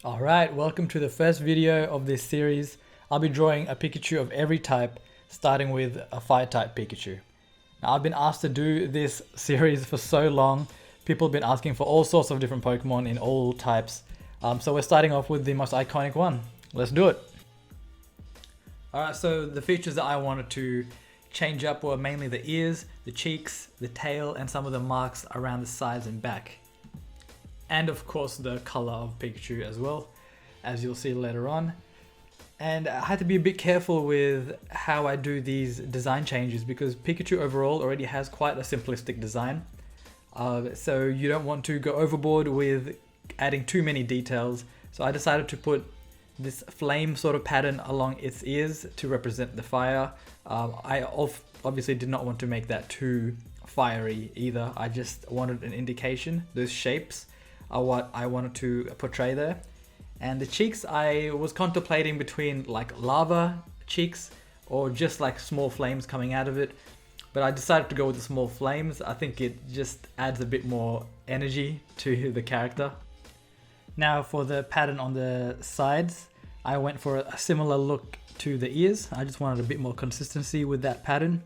Alright, welcome to the first video of this series. I'll be drawing a Pikachu of every type, starting with a fire type Pikachu. Now I've been asked to do this series for so long. People have been asking for all sorts of different Pokemon in all types. So we're starting off with the most iconic one. Let's do it. Alright, so the features that I wanted to change up were mainly the ears, the cheeks, the tail, and some of the marks around the sides and back. And of course the color of Pikachu as well, as you'll see later on. And I had to be a bit careful with how I do these design changes because Pikachu overall already has quite a simplistic design. So you don't want to go overboard with adding too many details. So I decided to put this flame sort of pattern along its ears to represent the fire. I obviously did not want to make that too fiery either. I just wanted an indication. Those shapes are what I wanted to portray there. And the cheeks, I was contemplating between like lava cheeks or just like small flames coming out of it. But I decided to go with the small flames. I think it just adds a bit more energy to the character. Now for the pattern on the sides, I went for a similar look to the ears. I just wanted a bit more consistency with that pattern.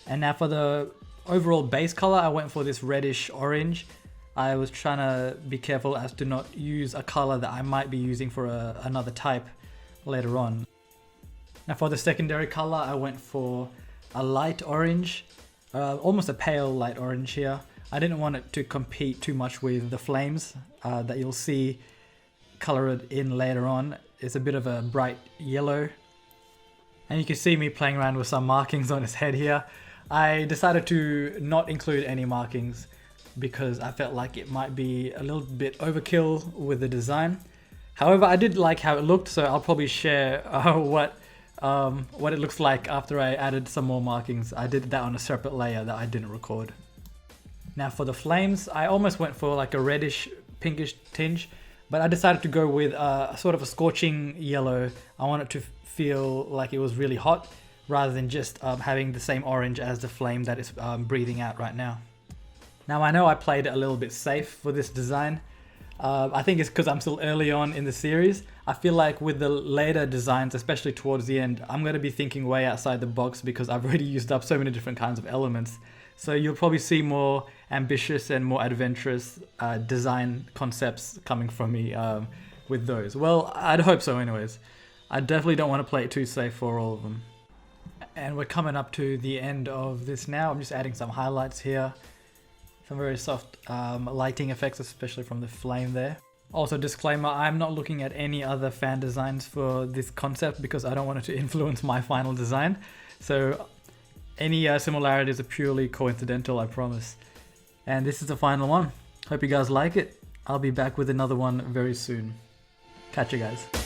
And now for the overall base color, I went for this reddish orange. I was trying to be careful as to not use a color that I might be using for another type later on. Now for the secondary color, I went for a light orange, almost a pale light orange here. I didn't want it to compete too much with the flames that you'll see colored in later on. It's a bit of a bright yellow. And you can see me playing around with some markings on his head here. I decided to not include any markings because I felt like it might be a little bit overkill with the design. However, I did like how it looked, so I'll probably share what it looks like after I added some more markings. I did that on a separate layer that I didn't record. Now for the flames, I almost went for like a reddish pinkish tinge, but I decided to go with a sort of a scorching yellow. I want it to feel like it was really hot rather than just having the same orange as the flame that is breathing out right now. Now I know I played it a little bit safe for this design. I think it's because I'm still early on in the series. I feel like with the later designs, especially towards the end, I'm going to be thinking way outside the box because I've already used up so many different kinds of elements. So you'll probably see more ambitious and more adventurous design concepts coming from me with those. Well, I'd hope so anyways. I definitely don't want to play it too safe for all of them. And we're coming up to the end of this now. I'm just adding some highlights here. Some very soft lighting effects, especially from the flame there. Also, disclaimer, I'm not looking at any other fan designs for this concept because I don't want it to influence my final design. So any similarities are purely coincidental, I promise. And this is the final one. Hope you guys like it. I'll be back with another one very soon. Catch you guys.